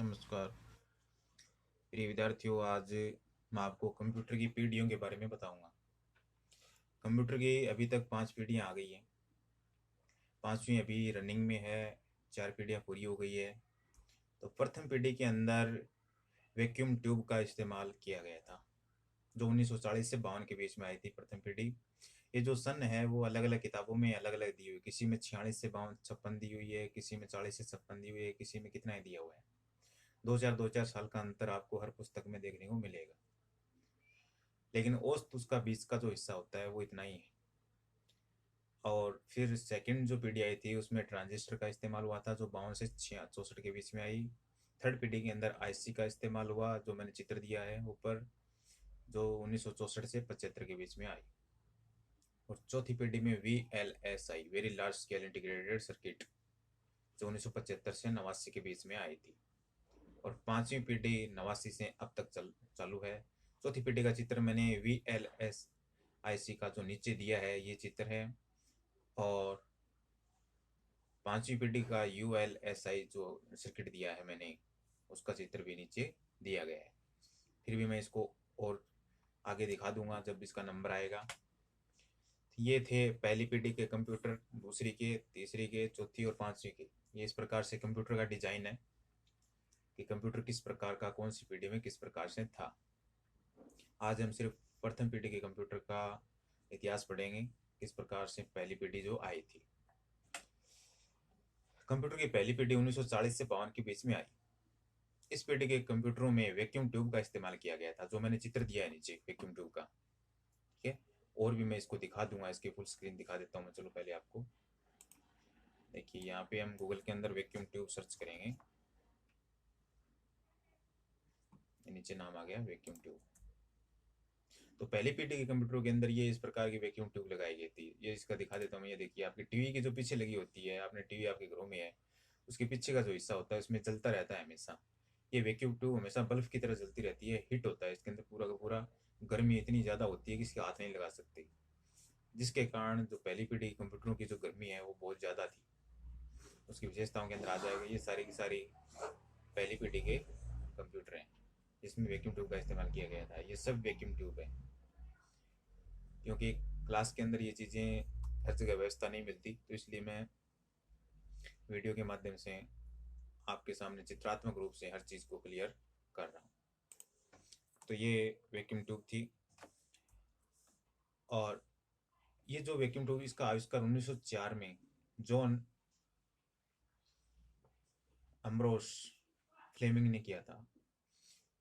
नमस्कार प्रिय विद्यार्थियों। आज मैं आपको कंप्यूटर की पीढ़ियों के बारे में बताऊंगा। कंप्यूटर की अभी तक 5 पीढ़ियां आ गई हैं। 5वीं अभी रनिंग में है। 4 पीढ़ियां पूरी हो गई है। तो प्रथम पीढ़ी के अंदर वैक्यूम ट्यूब का इस्तेमाल किया गया था, जो 1940 से 52 के बीच में आई थी प्रथम पीढ़ी। ये जो सन है वो अलग अलग किताबों में अलग अलग दी हुई, किसी में 46 से 52 56 दी हुई है, किसी में 40 से 56 दी हुई है, किसी में कितना ही दिया हुआ है। 2 4 साल का अंतर आपको हर पुस्तक में देखने को मिलेगा, लेकिन औसत उसका बीच का जो हिस्सा होता है वो इतना ही है। और फिर सेकंड जो पीढ़ी आई थी उसमें ट्रांजिस्टर का इस्तेमाल हुआ था, जो 52 से 64 के बीच में आई। थर्ड पीढ़ी के अंदर आईसी का इस्तेमाल हुआ, जो मैंने चित्र दिया है ऊपर, जो 1964 से 75 के बीच में आई। और चौथी पीढ़ी में VLSI, very large scale integrated circuit, जो 1975 से 89 के बीच में आई थी। और पांचवी पीढ़ी 89 से अब तक चालू है। चौथी पीढ़ी का चित्र मैंने VLSIC का जो नीचे दिया है ये चित्र है, और पांचवी पीढ़ी का ULSI जो सर्किट दिया है मैंने, उसका चित्र भी नीचे दिया गया है। फिर भी मैं इसको और आगे दिखा दूंगा जब इसका नंबर आएगा। ये थे पहली पीढ़ी के कंप्यूटर, दूसरी के, तीसरी के, चौथी और पांचवी के। ये इस प्रकार से कंप्यूटर का डिजाइन है कि कंप्यूटर किस प्रकार का कौन सी पीढ़ी में किस प्रकार से था। आज हम सिर्फ प्रथम पीढ़ी के कंप्यूटर का इतिहास पढ़ेंगे, किस प्रकार से पहली पीढ़ी जो आई थी। कंप्यूटर की पहली पीढ़ी 1940 से 52 के बीच में आई। इस पीढ़ी के कंप्यूटरों में वैक्यूम ट्यूब का इस्तेमाल किया गया था, जो मैंने चित्र दिया है नीचे वैक्यूम ट्यूब का। ठीक है, और भी मैं इसको दिखा दूंगा, इसकी फुल स्क्रीन दिखा देता हूँ मैं। चलो पहले आपको देखिए, यहाँ पे हम गूगल के अंदर वैक्यूम ट्यूब सर्च करेंगे, नीचे नाम आ गया वैक्यूम ट्यूब। तो पहली पीढ़ी के कंप्यूटरों के अंदर ये इस प्रकार की वैक्यूम ट्यूब लगाई गई थी। ये इसका दिखा देता हूँ मैं। ये देखिए, आपकी टीवी की जो पीछे लगी होती है, आपने टीवी आपके घरों में है, उसके पीछे का जो हिस्सा होता है उसमें चलता रहता है हमेशा। ये वैक्यूम ट्यूब हमेशा बल्ब की तरह जलती रहती है, हिट होता है इसके अंदर पूरा का पूरा। गर्मी इतनी ज़्यादा होती है कि इसके हाथ नहीं लगा सकते, जिसके कारण जो पहली पीढ़ी कंप्यूटरों की जो गर्मी है वो बहुत ज़्यादा थी। उसकी विशेषताओं के अंदर आ जाएगा। ये सारी की सारी पहली पीढ़ी के कंप्यूटर हैं जिसमें वैक्यूम ट्यूब का इस्तेमाल किया गया था। ये सब वैक्यूम ट्यूब है, क्योंकि क्लास के अंदर ये चीज़ें हर जगह व्यवस्था नहीं मिलती, तो इसलिए मैं वीडियो के माध्यम से आपके सामने चित्रात्मक रूप से हर चीज़ को क्लियर कर रहा हूँ। तो ये वैक्यूम ट्यूब थी। और ये जो वैक्यूम ट्यूब, इसका आविष्कार 1904 में जॉन अम्ब्रोस फ्लेमिंग ने किया था।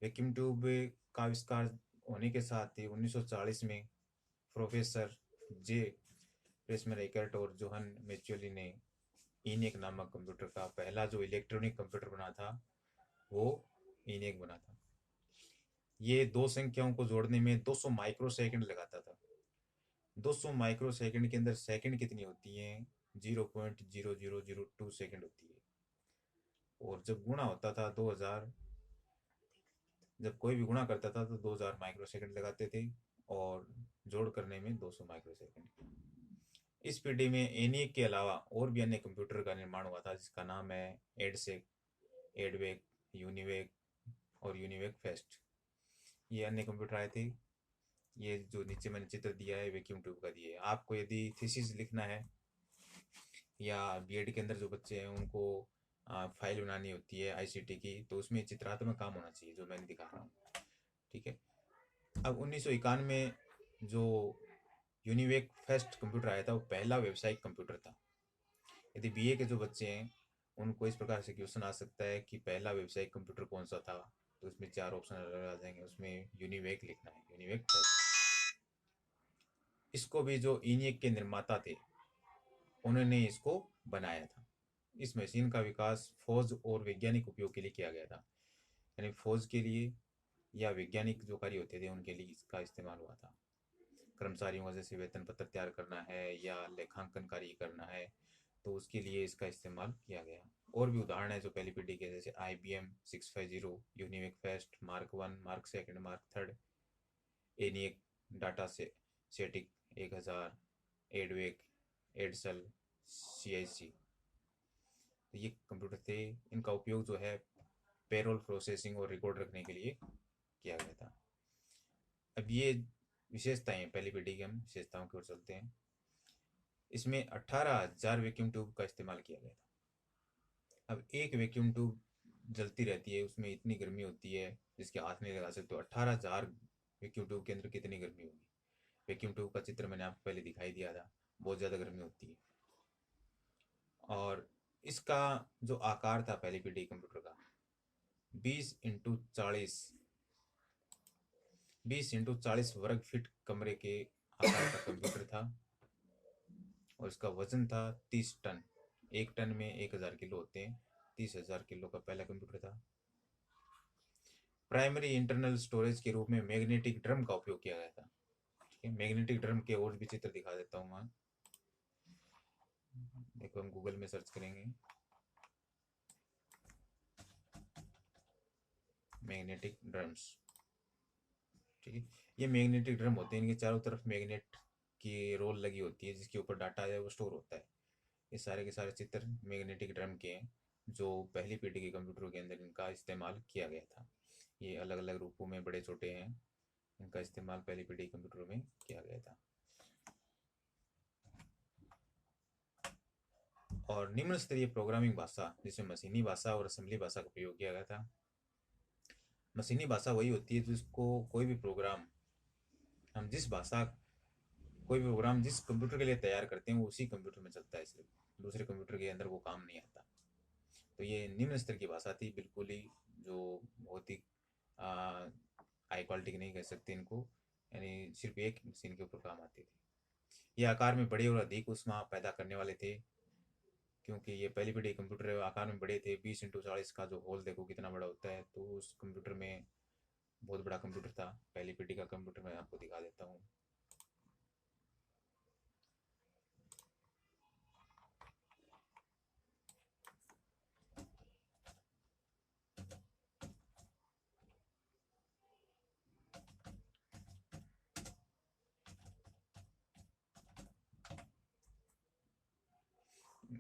वैक्यूम ट्यूब का आविष्कार होने के साथ ही 1940 में प्रोफेसर जे प्रेसमर एकर्ट और जोहन मैच्यूली ने इनिक नामक कंप्यूटर का पहला जो इलेक्ट्रॉनिक कंप्यूटर बना था वो इनिक बना था। ये दो संख्याओं को जोड़ने में 200 माइक्रो सेकंड लगाता था। 200 माइक्रो सेकंड के अंदर सेकंड कितनी होती है? 0.0002 सेकंड होती है। और जब गुणा होता था 2000, जब कोई भी गुणा करता था तो 2000 माइक्रो सेकंड लगाते थे, और जोड़ करने में 200 माइक्रो सेकंड। इस पीढ़ी में एनिक के अलावा और भी अन्य कंप्यूटर का निर्माण हुआ था, जिसका नाम है एडसेक, एडवेक, यूनिवेक और यूनिवेक फेस्ट। ये अन्य कंप्यूटर आए थे। ये जो नीचे मैंने चित्र दिया है वैक्यूम ट्यूब का दिया है। आपको यदि थीसिस लिखना है या बीएड के अंदर जो बच्चे हैं उनको फाइल बनानी होती है आईसीटी की, तो उसमें चित्रात्मक काम होना चाहिए, जो मैंने दिखा रहा हूँ। ठीक है। अब 1991 में जो यूनिवेक फेस्ट कंप्यूटर आया था वो पहला व्यावसायिक कंप्यूटर था। यदि बीए के जो बच्चे हैं उनको इस प्रकार से क्वेश्चन आ सकता है कि पहला व्यावसायिक कंप्यूटर कौन सा था, तो इसमें 4 ऑप्शन आ जाएंगे, उसमें यूनिवेक लिखना है, यूनिवेक फेस्ट। इसको भी जो इनिक के निर्माता थे उन्होंने इसको बनाया था। इस मशीन का विकास फौज और वैज्ञानिक उपयोग के लिए किया गया था, यानी फौज के लिए या वैज्ञानिक जो कार्य होते थे उनके लिए इसका इस्तेमाल हुआ था। कर्मचारियों का जैसे वेतन पत्र तैयार करना है या लेखांकन कार्य करना है, तो उसके लिए इसका इस्तेमाल किया गया। और भी उदाहरण है जो पहली पीढ़ी के, जैसे IBM 650, UNIVAC fest, mark 1, mark 2, mark 3, ENIAC, data से सेटिक 1000, एडवेक, एडसल, CIC। तो ये कंप्यूटर थे। इनका उपयोग जो है पेरोल प्रोसेसिंग और रिकॉर्ड रखने के लिए किया गया था। अब ये विशेषताएं, पहली पीढ़ी की हम विशेषताओं की ओर चलते हैं। इसमें 18,000 वैक्यूम ट्यूब का इस्तेमाल किया गया था। अब एक वैक्यूम ट्यूब जलती रहती है, उसमें इतनी गर्मी होती है जिसके हाथ नहीं लगा सकते। 18,000 वैक्यूम ट्यूब के अंदर कितनी गर्मी होगी। वैक्यूम ट्यूब का चित्र मैंने आपको पहले दिखाई दिया था, बहुत ज़्यादा गर्मी होती है। और इसका जो आकार था पहली पीढ़ी कंप्यूटर का, 20x40 20x40 वर्ग फीट कमरे के आकार का कंप्यूटर था। और इसका वजन था 30 टन। 1 टन में 1,000 किलो होते हैं। 30,000 किलो का पहला कंप्यूटर था। प्राइमरी इंटरनल स्टोरेज के रूप में मैग्नेटिक ड्रम का उपयोग किया गया था। ठीक है, मैग्नेटिक ड्रम के और भी चित्र दिखा देता हूँ मैं। देखो, हम गूगल में सर्च करेंगे मैग्नेटिक ड्रम्स। ठीक है, ये मैग्नेटिक ड्रम होते हैं, इनके चारों तरफ मैग्नेट की रोल लगी होती है जिसके ऊपर डाटा है वो स्टोर होता है। ये सारे के सारे चित्र मैग्नेटिक ड्रम के हैं जो पहली पीढ़ी के कंप्यूटरों के अंदर इनका इस्तेमाल किया गया था। ये अलग अलग रूपों में बड़े छोटे हैं, इनका इस्तेमाल पहली पीढ़ी कंप्यूटरों में किया गया था। और निम्न स्तरीय प्रोग्रामिंग भाषा जिसमें मशीनी भाषा और असेंबली भाषा का प्रयोग किया गया था। मशीनी भाषा वही होती है जिसको कोई भी प्रोग्राम हम जिस भाषा कोई भी प्रोग्राम जिस कंप्यूटर के लिए तैयार करते हैं वो उसी कंप्यूटर में चलता है, सिर्फ दूसरे कंप्यूटर के अंदर वो काम नहीं आता। तो ये निम्न स्तर की भाषा थी, बिल्कुल ही जो बहुत ही हाई क्वालिटी की नहीं कह सकते इनको, यानी सिर्फ एक मशीन के ऊपर काम आती थी। ये आकार में बड़े और अधिक ऊष्मा पैदा करने वाले थे, क्योंकि ये पहली पीढ़ी कंप्यूटर आकार में बड़े थे। 20x40 का जो होल देखो कितना बड़ा होता है, तो उस कंप्यूटर में बहुत बड़ा कंप्यूटर था। पहली पीढ़ी का कंप्यूटर मैं आपको दिखा देता हूँ।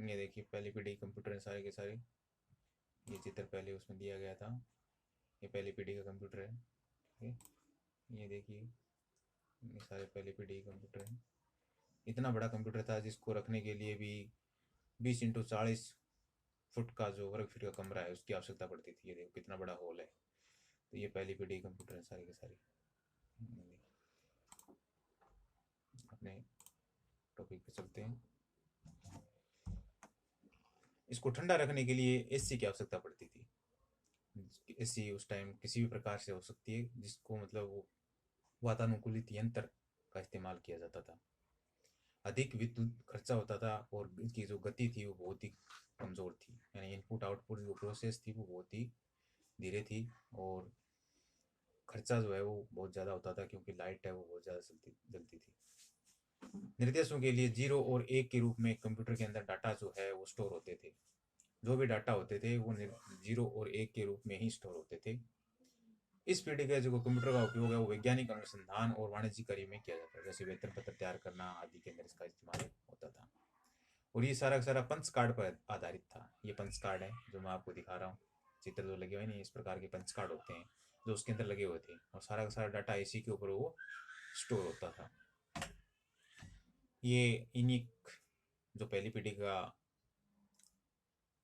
ये देखिए पहली पीढ़ी कंप्यूटर सारे के सारे, ये चित्र पहले उसमें दिया गया था। ये पहली पीढ़ी का कंप्यूटर है। ठीक है, ये देखिए ये सारे पहली पीढ़ी कंप्यूटर हैं। इतना बड़ा कंप्यूटर था जिसको रखने के लिए भी 20x40 फुट का जो वर्ग फीट का कमरा है उसकी आवश्यकता पड़ती थी। ये देखो कितना बड़ा हॉल है। तो ये पहली पीढ़ी कंप्यूटर है सारे के सारे। अपने टॉपिक पे चलते हैं। इसको ठंडा रखने के लिए एसी की आवश्यकता पड़ती थी। एसी उस टाइम किसी भी प्रकार से हो सकती है जिसको मतलब वो वातानुकूलित यंत्र का इस्तेमाल किया जाता था। अधिक विद्युत खर्चा होता था और इसकी जो गति थी वो बहुत ही कमज़ोर थी, यानी इनपुट आउटपुट जो प्रोसेस थी वो बहुत ही धीरे थी। और खर्चा जो है वो बहुत ज़्यादा होता था क्योंकि लाइट है वो बहुत ज़्यादा जलती थी। निर्देशों के लिए 0 और 1 के रूप में कंप्यूटर के अंदर डाटा जो है वो स्टोर होते थे। जो भी डाटा होते थे वो 0 और 1 के रूप में ही स्टोर होते थे। इस पीढ़ी का जो कंप्यूटर का उपयोग है वो वैज्ञानिक अनुसंधान और वाणिज्यिक कार्य में किया जाता है, जैसे वेतन पत्र तैयार करना आदि के अंदर इसका इस्तेमाल होता था। और ये सारा का सारा पंच कार्ड पर आधारित था। ये पंच कार्ड है जो मैं आपको दिखा रहा हूँ, चित्र जो लगे हुए नहीं, इस प्रकार के पंच कार्ड होते हैं जो उसके अंदर लगे हुए थे, और सारा का सारा डाटा इसी के ऊपर वो स्टोर होता था। ये इनिक जो पहली पीढ़ी का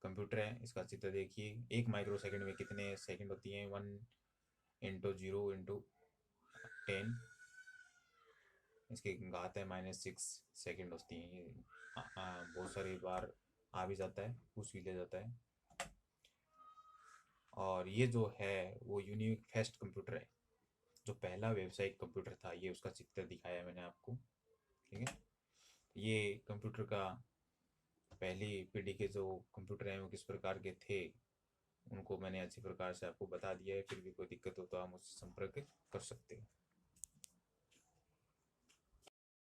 कंप्यूटर है इसका चित्र देखिए। 1 माइक्रो सेकंड में कितने सेकंड होती हैं, 1 × 0 × 10, इसकी घात है -6 सेकंड होती हैं। ये बहुत सारी बार आ भी जाता है, पूछ भी ले जाता है। और ये जो है वो यूनिक फेस्ट कंप्यूटर है, जो पहला व्यावसायिक कंप्यूटर था। ये उसका चित्र दिखाया मैंने आपको। ठीक है, ये कंप्यूटर का पहली पीढ़ी के जो कंप्यूटर हैं वो किस प्रकार के थे उनको मैंने अच्छी प्रकार से आपको बता दिया है। फिर भी कोई दिक्कत हो तो आप मुझसे संपर्क कर सकते हैं।